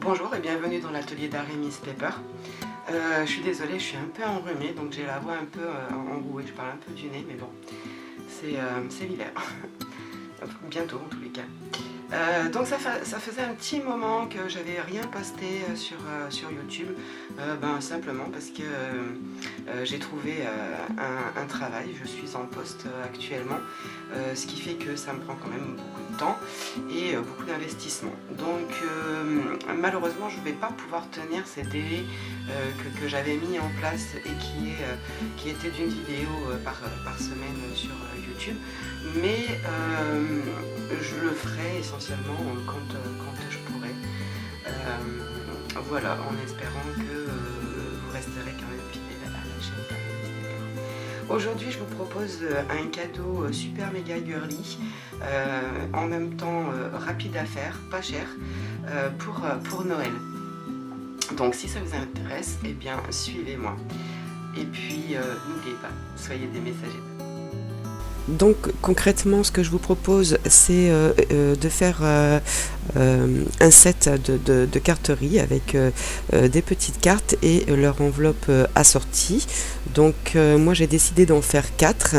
Bonjour et bienvenue dans l'atelier d'Arémis Pepper. Je suis désolée, je suis un peu enrhumée, donc j'ai la voix un peu enrouée, je parle un peu du nez, mais bon, c'est l'hiver, bientôt en tous les cas. Donc ça faisait un petit moment que j'avais rien posté sur YouTube, simplement parce que j'ai trouvé un travail, je suis en poste actuellement, ce qui fait que ça me prend quand même beaucoup de temps et beaucoup d'investissement. Donc malheureusement je ne vais pas pouvoir tenir ces délais que j'avais mis en place et qui était d'une vidéo par semaine sur YouTube, mais je le ferai essentiellement quand je pourrai. Voilà, en espérant que vous resterez quand même fidèles à la chaîne d'Arémis Pepper. Aujourd'hui, je vous propose un cadeau super méga girly, en même temps rapide à faire, pas cher, pour Noël. Donc si ça vous intéresse, eh bien suivez-moi. Et puis n'oubliez pas, soyez des messagers. Donc concrètement, ce que je vous propose, c'est de faire un set de carterie avec des petites cartes et leur enveloppe assortie. Donc moi j'ai décidé d'en faire 4,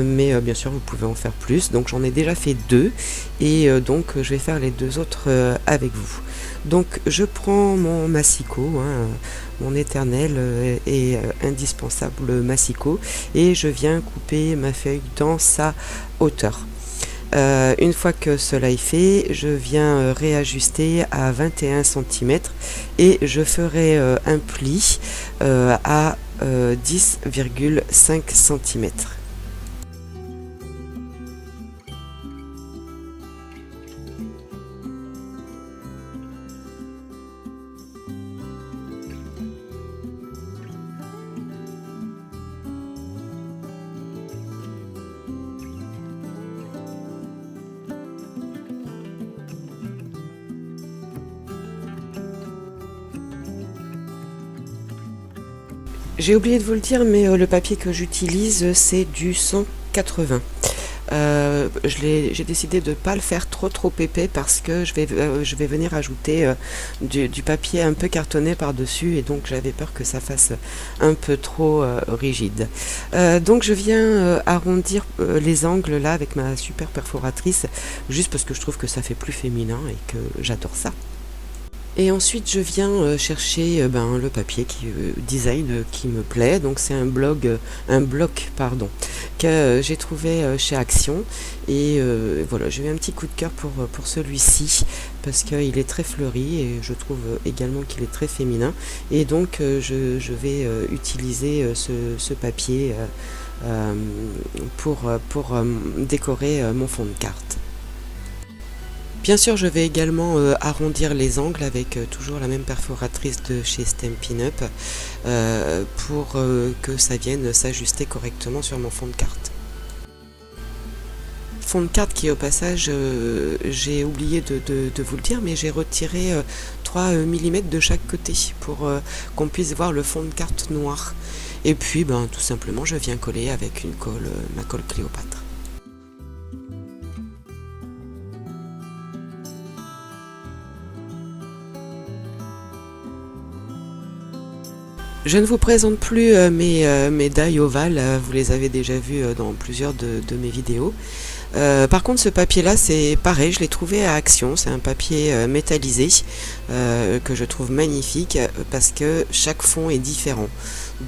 mais bien sûr vous pouvez en faire plus. Donc j'en ai déjà fait 2 et donc je vais faire les 2 autres avec vous. Donc je prends mon massicot, mon éternel et indispensable massicot, et je viens couper ma feuille dans sa hauteur. Une fois que cela est fait, je viens réajuster à 21 cm et je ferai un pli à 10,5 cm. J'ai oublié de vous le dire, mais le papier que j'utilise, c'est du 180. J'ai décidé de ne pas le faire trop épais parce que je vais venir ajouter du papier un peu cartonné par-dessus, et donc j'avais peur que ça fasse un peu trop rigide. Donc je viens arrondir les angles là avec ma super perforatrice, juste parce que je trouve que ça fait plus féminin et que j'adore ça. Et ensuite je viens chercher le papier design qui me plaît. Donc c'est un bloc que j'ai trouvé chez Action, et voilà, j'ai eu un petit coup de cœur pour celui-ci parce qu'il est très fleuri et je trouve également qu'il est très féminin, et donc je vais utiliser ce papier pour décorer mon fond de carte. Bien sûr, je vais également arrondir les angles avec toujours la même perforatrice de chez Stampin' Up pour que ça vienne s'ajuster correctement sur mon fond de carte. Fond de carte qui, au passage, j'ai oublié de vous le dire, mais j'ai retiré 3 mm de chaque côté pour qu'on puisse voir le fond de carte noir. Et puis, tout simplement, je viens coller avec une colle, ma colle Cléopâtre. Je ne vous présente plus mes médailles ovales, vous les avez déjà vues dans plusieurs de mes vidéos. Par contre, ce papier-là, c'est pareil, je l'ai trouvé à Action. C'est un papier métallisé que je trouve magnifique parce que chaque fond est différent.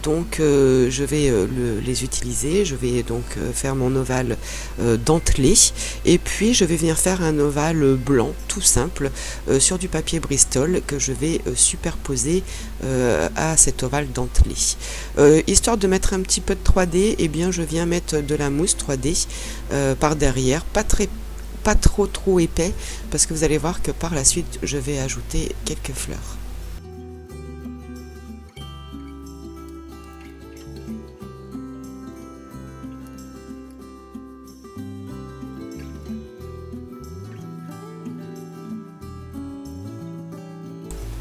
Donc je vais les utiliser, je vais donc faire mon ovale dentelé, et puis je vais venir faire un ovale blanc tout simple sur du papier Bristol que je vais superposer à cet ovale dentelé. Histoire de mettre un petit peu de 3D, eh bien je viens mettre de la mousse 3D par derrière, pas trop épais, parce que vous allez voir que par la suite je vais ajouter quelques fleurs.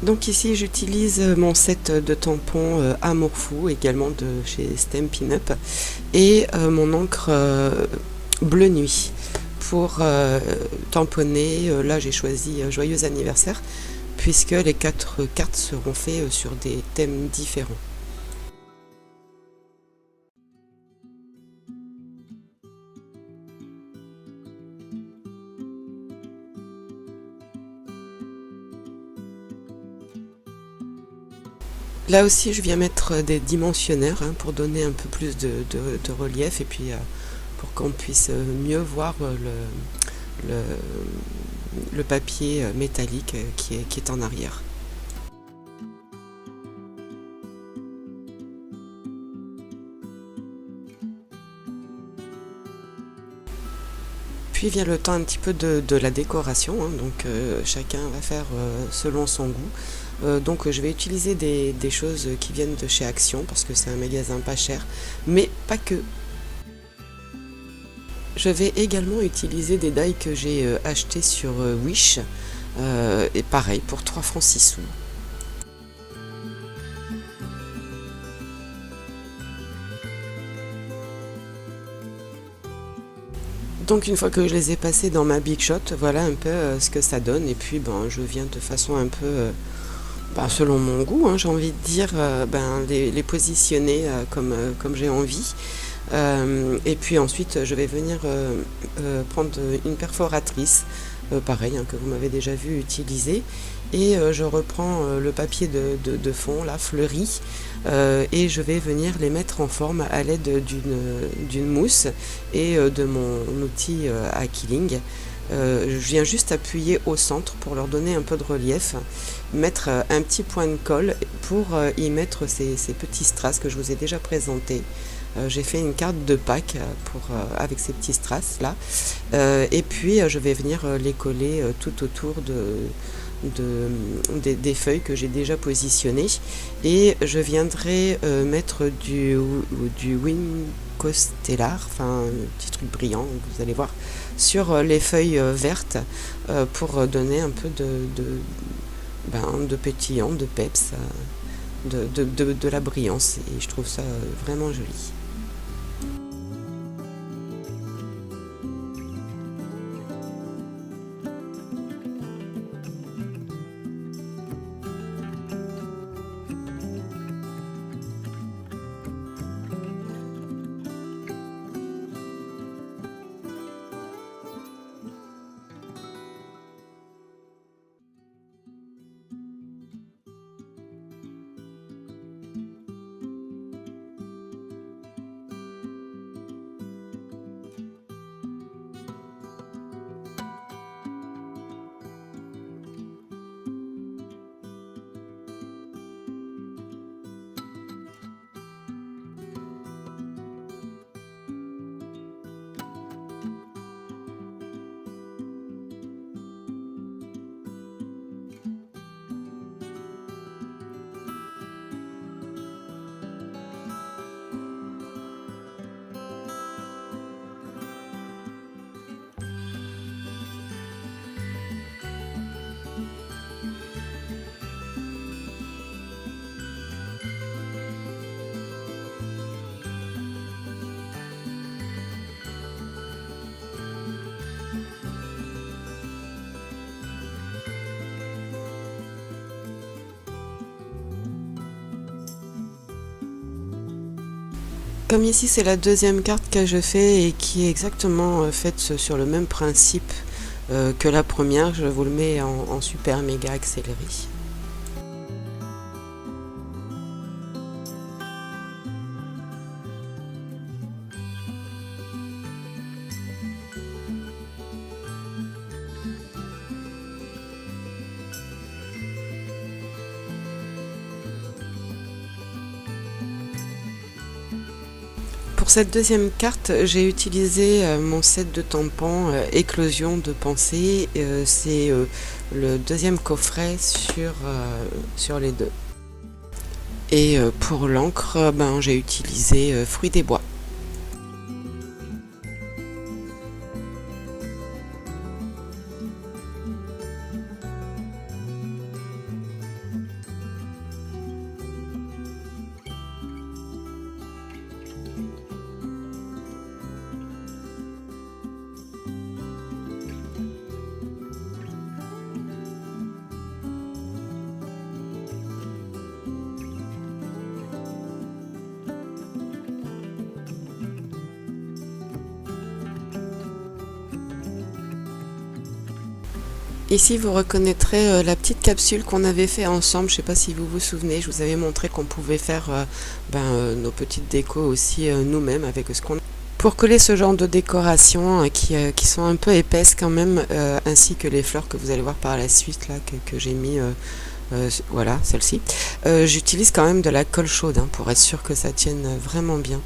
Donc ici j'utilise mon set de tampons Amour Fou, également de chez Stampin' Up, et mon encre bleu nuit pour tamponner. Là j'ai choisi Joyeux anniversaire, puisque les 4 cartes seront faites sur des thèmes différents. Là aussi, je viens mettre des dimensionnaires pour donner un peu plus de relief et puis pour qu'on puisse mieux voir le papier métallique qui est en arrière. Puis vient le temps un petit peu de la décoration, donc chacun va faire selon son goût. Donc je vais utiliser des choses qui viennent de chez Action parce que c'est un magasin pas cher, mais pas que. Je vais également utiliser des die que j'ai achetés sur Wish, et pareil pour 3 francs 6 sous. Donc une fois que je les ai passés dans ma Big Shot, voilà un peu ce que ça donne. Et puis je viens de façon un peu selon mon goût, j'ai envie de dire, les positionner comme j'ai envie. Et puis ensuite je vais venir prendre une perforatrice, pareil, que vous m'avez déjà vu utiliser. Et je reprends le papier de fond, là, fleuri, et je vais venir les mettre en forme à l'aide d'une mousse et de mon outil à Killing. Je viens juste appuyer au centre pour leur donner un peu de relief, mettre un petit point de colle pour y mettre ces petits strass que je vous ai déjà présentés. J'ai fait une carte de Pâques avec ces petits strass là, et puis je vais venir les coller tout autour des feuilles que j'ai déjà positionnées, et je viendrai mettre du Win-Costellar, enfin un petit truc brillant, vous allez voir, sur les feuilles vertes pour donner un peu de pétillant, de peps, de la brillance, et je trouve ça vraiment joli. Comme ici c'est la deuxième carte que je fais et qui est exactement faite sur le même principe que la première, je vous le mets en super méga accéléré. Pour cette deuxième carte, j'ai utilisé mon set de tampons Éclosion de pensée. C'est le deuxième coffret sur les deux. Et pour l'encre, j'ai utilisé Fruits des bois. Ici, vous reconnaîtrez la petite capsule qu'on avait fait ensemble. Je ne sais pas si vous vous souvenez, je vous avais montré qu'on pouvait faire nos petites décos aussi nous-mêmes avec ce qu'on a. Pour coller ce genre de décoration qui sont un peu épaisses quand même, ainsi que les fleurs que vous allez voir par la suite là que j'ai mis, voilà, celle-ci, j'utilise quand même de la colle chaude pour être sûr que ça tienne vraiment bien.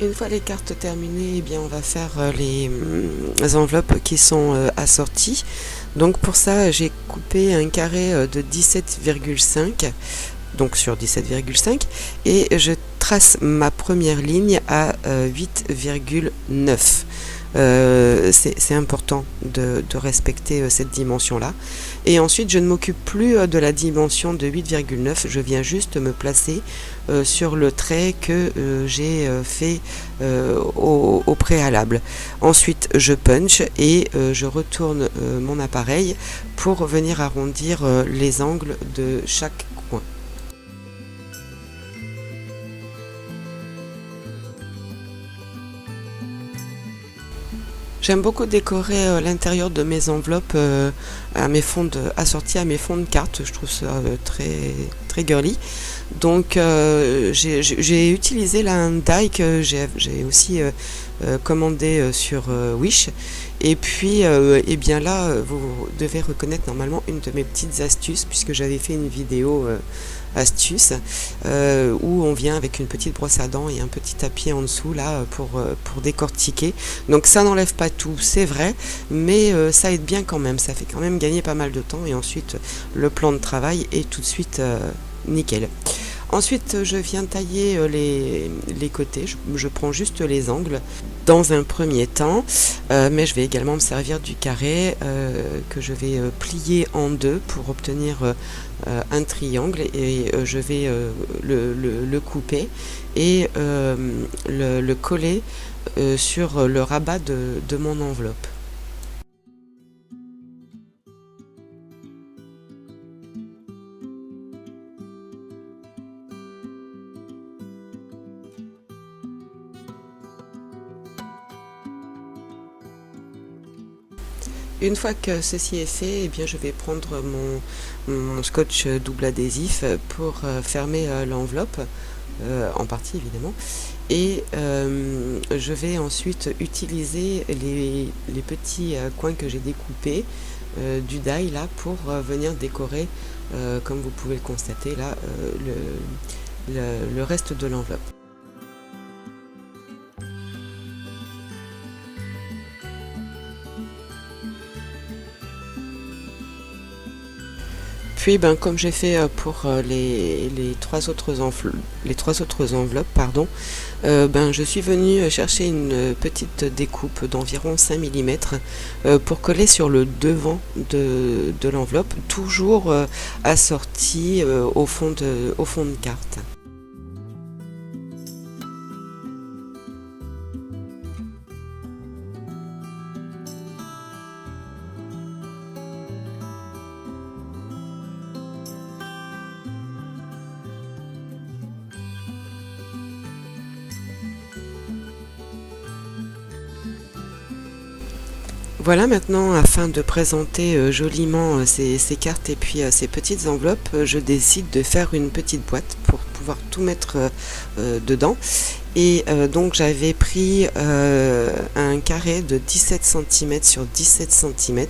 Une fois les cartes terminées, eh bien on va faire les enveloppes qui sont assorties. Donc pour ça, j'ai coupé un carré de 17,5, donc sur 17,5, et je trace ma première ligne à 8,9. C'est important de respecter cette dimension-là. Et ensuite, je ne m'occupe plus de la dimension de 8,9. Je viens juste me placer sur le trait que j'ai fait au préalable. Ensuite, je punch et je retourne mon appareil pour venir arrondir les angles de chaque coin. J'aime beaucoup décorer l'intérieur de mes enveloppes assorties à mes fonds de cartes. Je trouve ça très girly. Donc j'ai utilisé là un die que j'ai aussi commandé sur Wish. Et puis eh bien là vous devez reconnaître normalement une de mes petites astuces, puisque j'avais fait une vidéo astuce où on vient avec une petite brosse à dents et un petit tapis en dessous là pour décortiquer. Donc ça n'enlève pas tout, c'est vrai, mais ça aide bien quand même, ça fait quand même gagner pas mal de temps, et ensuite le plan de travail est tout de suite nickel. Ensuite, je viens tailler les côtés, je prends juste les angles dans un premier temps, mais je vais également me servir du carré que je vais plier en deux pour obtenir un triangle, et je vais le couper et le coller sur le rabat de mon enveloppe. Une fois que ceci est fait, eh bien, je vais prendre mon scotch double adhésif pour fermer l'enveloppe, en partie évidemment, et je vais ensuite utiliser les petits coins que j'ai découpés du die là pour venir décorer, comme vous pouvez le constater là, le reste de l'enveloppe. Puis comme j'ai fait pour les trois autres enveloppes, pardon, je suis venue chercher une petite découpe d'environ 5 mm pour coller sur le devant de l'enveloppe, toujours assortie au fond de carte. Voilà, maintenant, afin de présenter joliment ces cartes et puis ces petites enveloppes, je décide de faire une petite boîte pour pouvoir tout mettre dedans. Et donc j'avais pris un carré de 17 cm sur 17 cm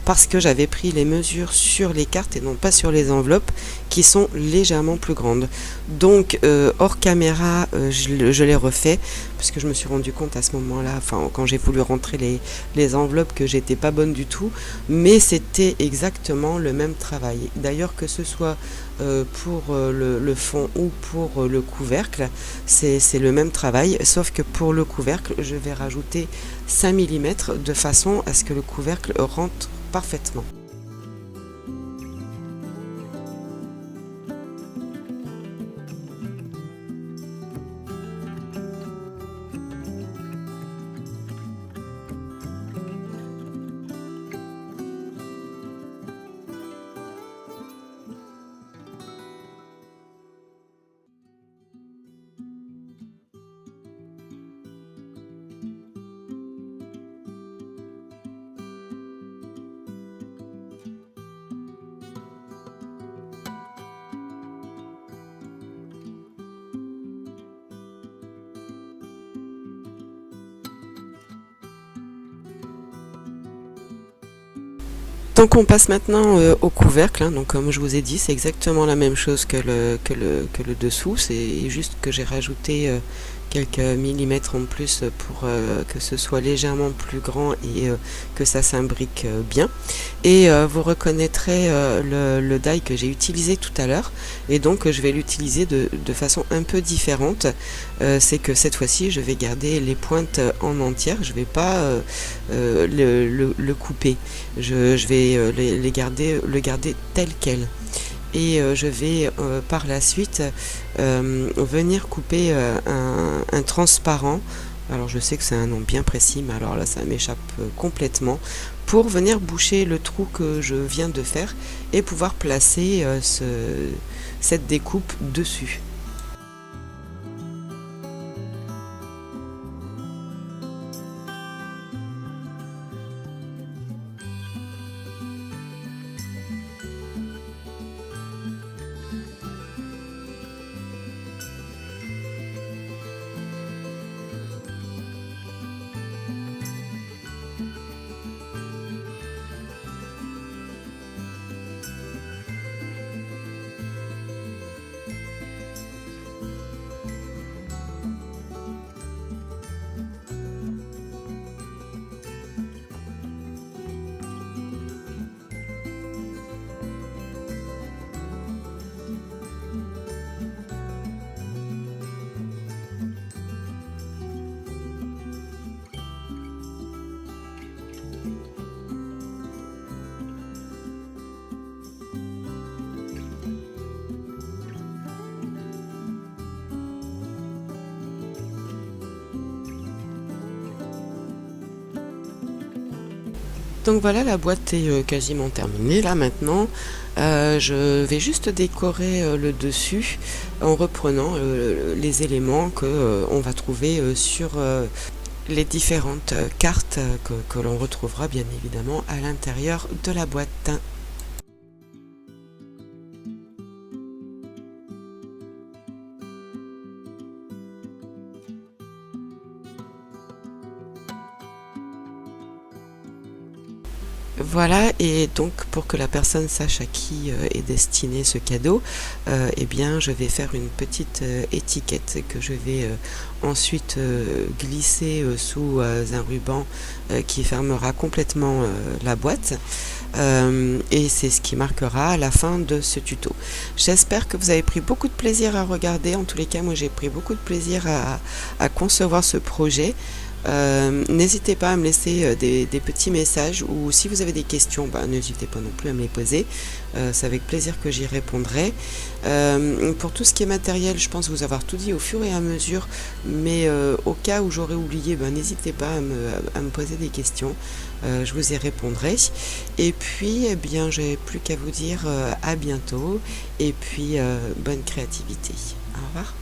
parce que j'avais pris les mesures sur les cartes et non pas sur les enveloppes qui sont légèrement plus grandes. Donc hors caméra, je l'ai refait parce que je me suis rendu compte à ce moment-là, enfin quand j'ai voulu rentrer les enveloppes, que j'étais pas bonne du tout, mais c'était exactement le même travail. D'ailleurs, que ce soit pour le fond ou pour le couvercle, c'est le même travail, sauf que pour le couvercle, je vais rajouter 5 mm de façon à ce que le couvercle rentre parfaitement. Donc on passe maintenant au couvercle, hein. Donc comme je vous ai dit, c'est exactement la même chose que le dessous, c'est juste que j'ai rajouté quelques millimètres en plus pour que ce soit légèrement plus grand et que ça s'imbrique bien. Et vous reconnaîtrez le die que j'ai utilisé tout à l'heure, et donc je vais l'utiliser de façon un peu différente. C'est que cette fois-ci je vais garder les pointes en entière, je vais pas le couper, je vais le garder tel quel. Et je vais par la suite venir couper un transparent. Alors je sais que c'est un nom bien précis, mais alors là ça m'échappe complètement, pour venir boucher le trou que je viens de faire et pouvoir placer cette découpe dessus. Donc voilà, la boîte est quasiment terminée là maintenant. Je vais juste décorer le dessus en reprenant les éléments que on va trouver sur les différentes cartes que l'on retrouvera bien évidemment à l'intérieur de la boîte. Voilà, et donc pour que la personne sache à qui est destiné ce cadeau, eh bien je vais faire une petite étiquette que je vais ensuite glisser sous un ruban qui fermera complètement la boîte. Et c'est ce qui marquera la fin de ce tuto. J'espère que vous avez pris beaucoup de plaisir à regarder. En tous les cas, moi j'ai pris beaucoup de plaisir à concevoir ce projet. N'hésitez pas à me laisser des petits messages, ou si vous avez des questions, n'hésitez pas non plus à me les poser. C'est avec plaisir que j'y répondrai. Pour tout ce qui est matériel, je pense vous avoir tout dit au fur et à mesure, mais au cas où j'aurais oublié, n'hésitez pas à me poser des questions. Je vous y répondrai. Et puis eh bien j'ai plus qu'à vous dire à bientôt, et puis bonne créativité. Au revoir.